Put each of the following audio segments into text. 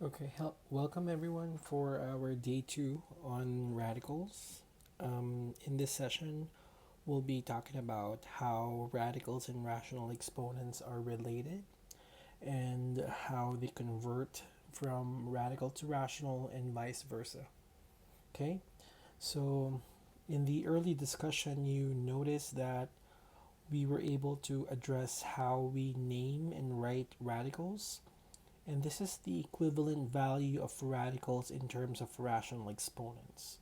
Okay, welcome everyone for our day two on radicals. In this session, we'll be talking about how radicals and rational exponents are related and how they convert from radical to rational and vice versa. Okay, so in the early discussion, you noticed that we were able to address how we name and write radicals, and this is the equivalent value of radicals in terms of rational exponents.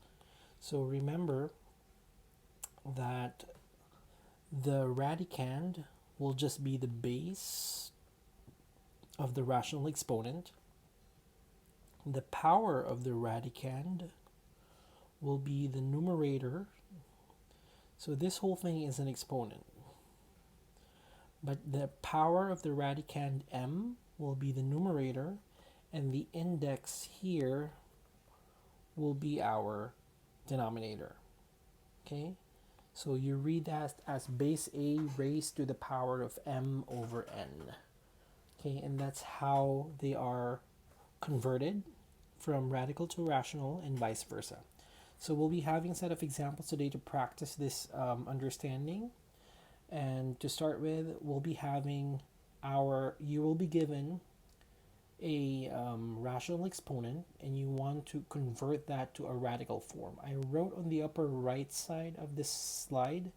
So remember that the radicand will just be the base of the rational exponent. The power of the radicand will be the numerator. So this whole thing is an exponent. But the power of the radicand m will be the numerator, and the index here will be our denominator. Okay, so you read that as base a raised to the power of m over n. Okay, and that's how they are converted from radical to rational and vice versa. So we'll be having a set of examples today to practice this understanding. And to start with, we'll be having you will be given a rational exponent and you want to convert that to a radical form. I wrote on the upper right side of this slide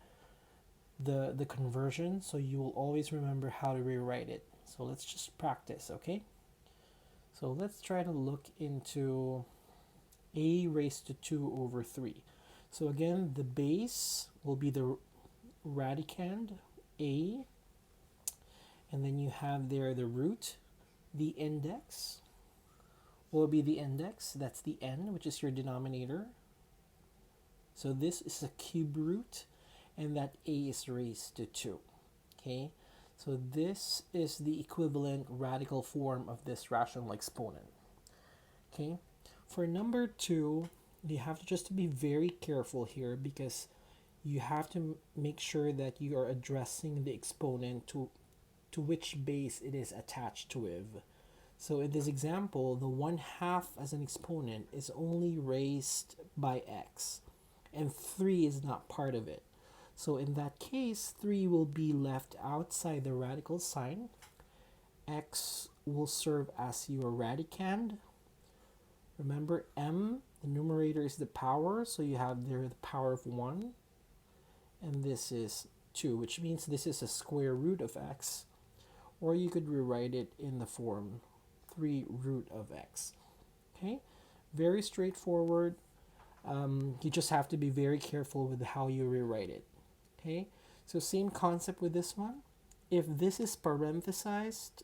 the conversion, so you will always remember how to rewrite it. So let's just practice, okay? So let's try to look into a raised to 2 over 3. So again, the base will be the radicand a, and then you have there the root. The index will be the index, that's the n, which is your denominator. So this is a cube root, and that a is raised to 2. Okay, so this is the equivalent radical form of this rational exponent. Okay, for number 2, you have to just be very careful here because you have to make sure that you are addressing the exponent to which base it is attached with. So in this example, the 1/2 as an exponent is only raised by x, and 3 is not part of it. So in that case, 3 will be left outside the radical sign. X will serve as your radicand. Remember, m, the numerator is the power, so you have there the power of 1. And this is 2, which means this is a square root of x. Or you could rewrite it in the form 3 root of x. Okay, very straightforward. You just have to be very careful with how you rewrite it. Okay, so same concept with this one. If this is parenthesized,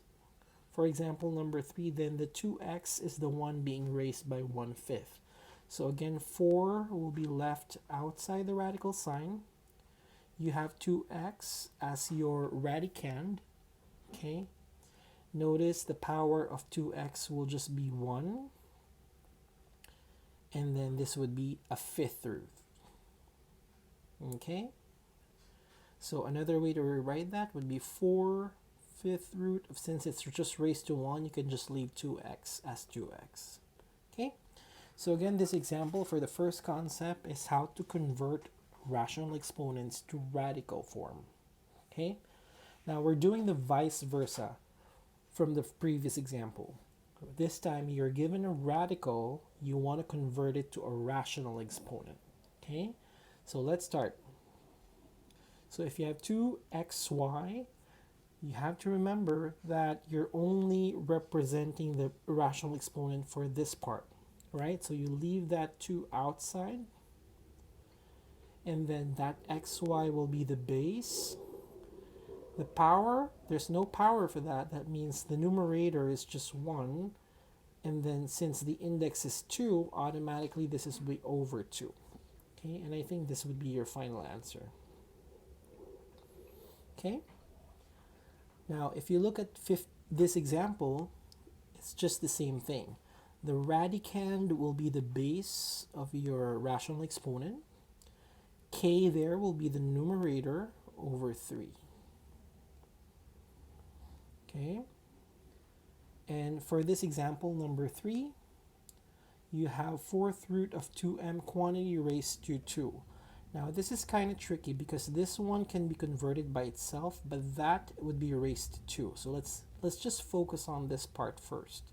for example, number 3, then the 2x is the one being raised by 1/5. So again, 4 will be left outside the radical sign. You have 2x as your radicand. Okay, notice the power of 2x will just be 1, and then this would be a 5th root. Okay, so another way to rewrite that would be 4/5 root. Since it's just raised to 1, you can just leave 2x as 2x. Okay, so again, this example for the first concept is how to convert rational exponents to radical form. Okay, now we're doing the vice versa from the previous example. This time you're given a radical, you want to convert it to a rational exponent. Okay, so let's start. So if you have 2xy, you have to remember that you're only representing the rational exponent for this part, right? So you leave that 2 outside, and then that xy will be the base. The power, there's no power for that. That means the numerator is just 1. And then since the index is 2, automatically this is be over 2. Okay, and I think this would be your final answer. Okay, now if you look at this example, it's just the same thing. The radicand will be the base of your rational exponent. K there will be the numerator over 3. Okay, And for this example, number 3, you have fourth root of 2m quantity raised to 2. Now this is kind of tricky because this one can be converted by itself, but that would be raised to 2. So let's just focus on this part first.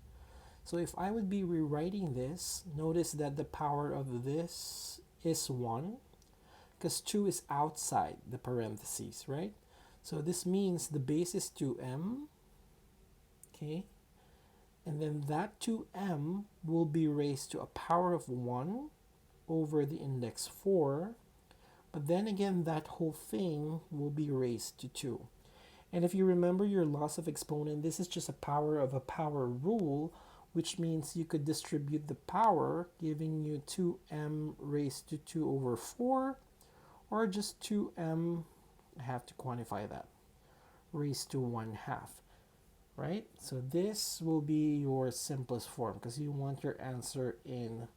So if I would be rewriting this, notice that the power of this is 1 because 2 is outside the parentheses, right? So this means the base is 2m, okay? And then that 2m will be raised to a power of 1 over the index 4. But then again, that whole thing will be raised to 2. And if you remember your loss of exponent, this is just a power of a power rule, which means you could distribute the power, giving you 2m raised to 2 over 4, or just 2m, I have to quantify that, raised to 1/2. Right? So this will be your simplest form because you want your answer in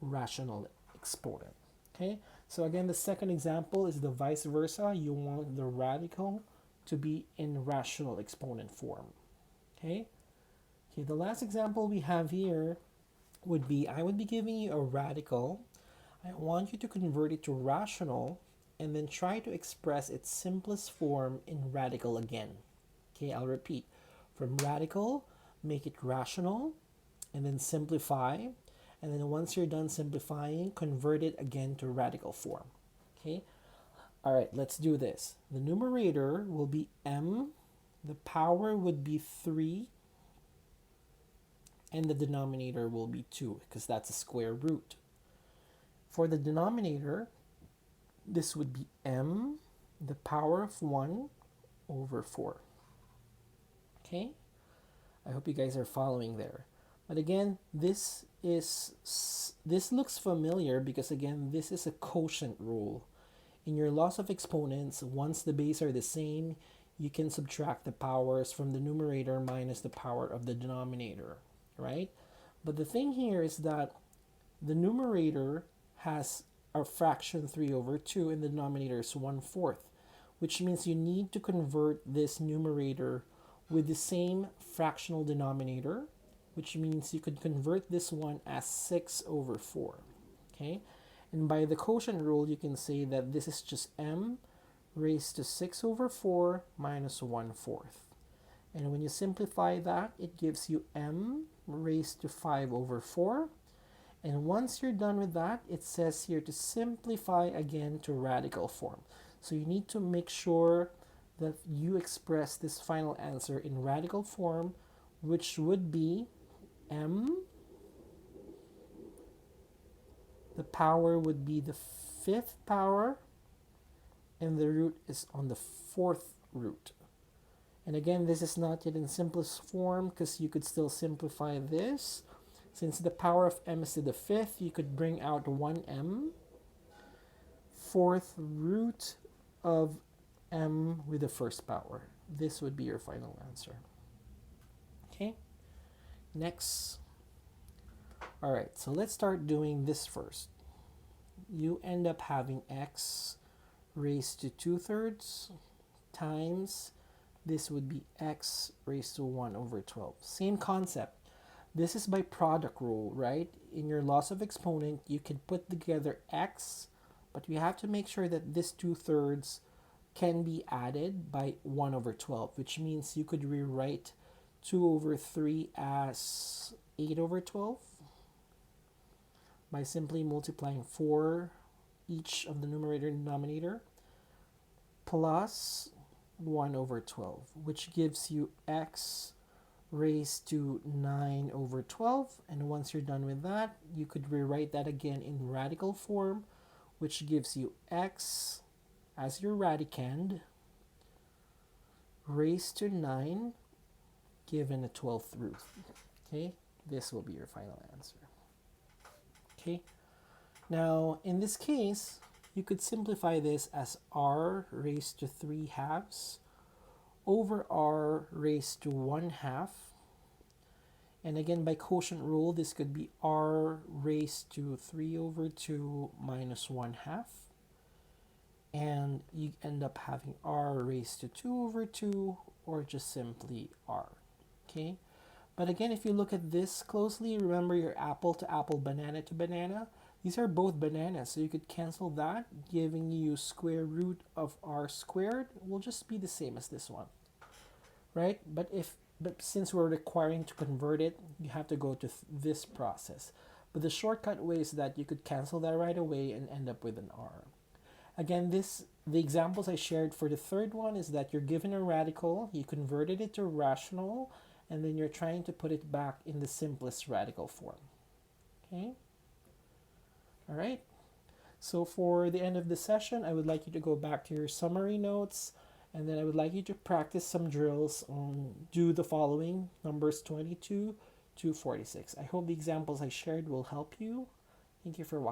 rational exponent. Okay? So again, the second example is the vice versa. You want the radical to be in rational exponent form. Okay? Okay, the last example we have here would be, I would be giving you a radical. I want you to convert it to rational and then try to express its simplest form in radical again. Okay, I'll repeat. From radical, make it rational, and then simplify. And then once you're done simplifying, convert it again to radical form. Okay? All right, let's do this. The numerator will be m, the power would be 3, and the denominator will be 2, because that's a square root. For the denominator, this would be m, the power of 1 over 4. Okay? I hope you guys are following there. But again, this looks familiar because again, this is a quotient rule. In your loss of exponents, once the base are the same, you can subtract the powers from the numerator minus the power of the denominator, right? But the thing here is that the numerator has a fraction 3 over 2 and the denominator is 1/4, which means you need to convert this numerator with the same fractional denominator, which means you could convert this one as 6 over 4. Okay? And by the quotient rule, you can say that this is just m raised to 6 over 4 minus 1/4. And when you simplify that, it gives you m raised to 5 over 4. And once you're done with that, it says here to simplify again to radical form. So you need to make sure that you express this final answer in radical form, which would be m, the power would be the 5th power, and the root is on the 4th root. And again, this is not yet in simplest form because you could still simplify this. Since the power of m is to the 5th, you could bring out 1m, 4th root of m with the 1st power. This would be your final answer. Okay, next. All right, so let's start doing this first. You end up having x raised to 2/3 times, this would be x raised to 1 over 12. Same concept. This is by product rule, right? In your loss of exponent, you can put together x, but you have to make sure that this 2/3 can be added by 1 over 12, which means you could rewrite 2 over 3 as 8 over 12 by simply multiplying 4 each of the numerator and denominator plus 1 over 12, which gives you x raised to 9 over 12. And once you're done with that, you could rewrite that again in radical form, which gives you x as your radicand raised to 9 given a 12th root. Okay, this will be your final answer. Okay, now in this case, you could simplify this as r raised to 3/2 over r raised to 1/2. And again, by quotient rule, this could be r raised to 3 over 2 minus 1/2. And you end up having r raised to 2 over 2, or just simply r. Okay, But again, if you look at this closely, remember your apple to apple, banana to banana. These are both bananas, so you could cancel that, giving you square root of r squared will just be the same as this one, right? But since we're requiring to convert it, you have to go to this process. But the shortcut way is that you could cancel that right away and end up with an r. Again, the examples I shared for the third one is that you're given a radical, you converted it to rational, and then you're trying to put it back in the simplest radical form. Okay? All right? So for the end of the session, I would like you to go back to your summary notes, and then I would like you to practice some drills on do the following, numbers 22 to 46. I hope the examples I shared will help you. Thank you for watching.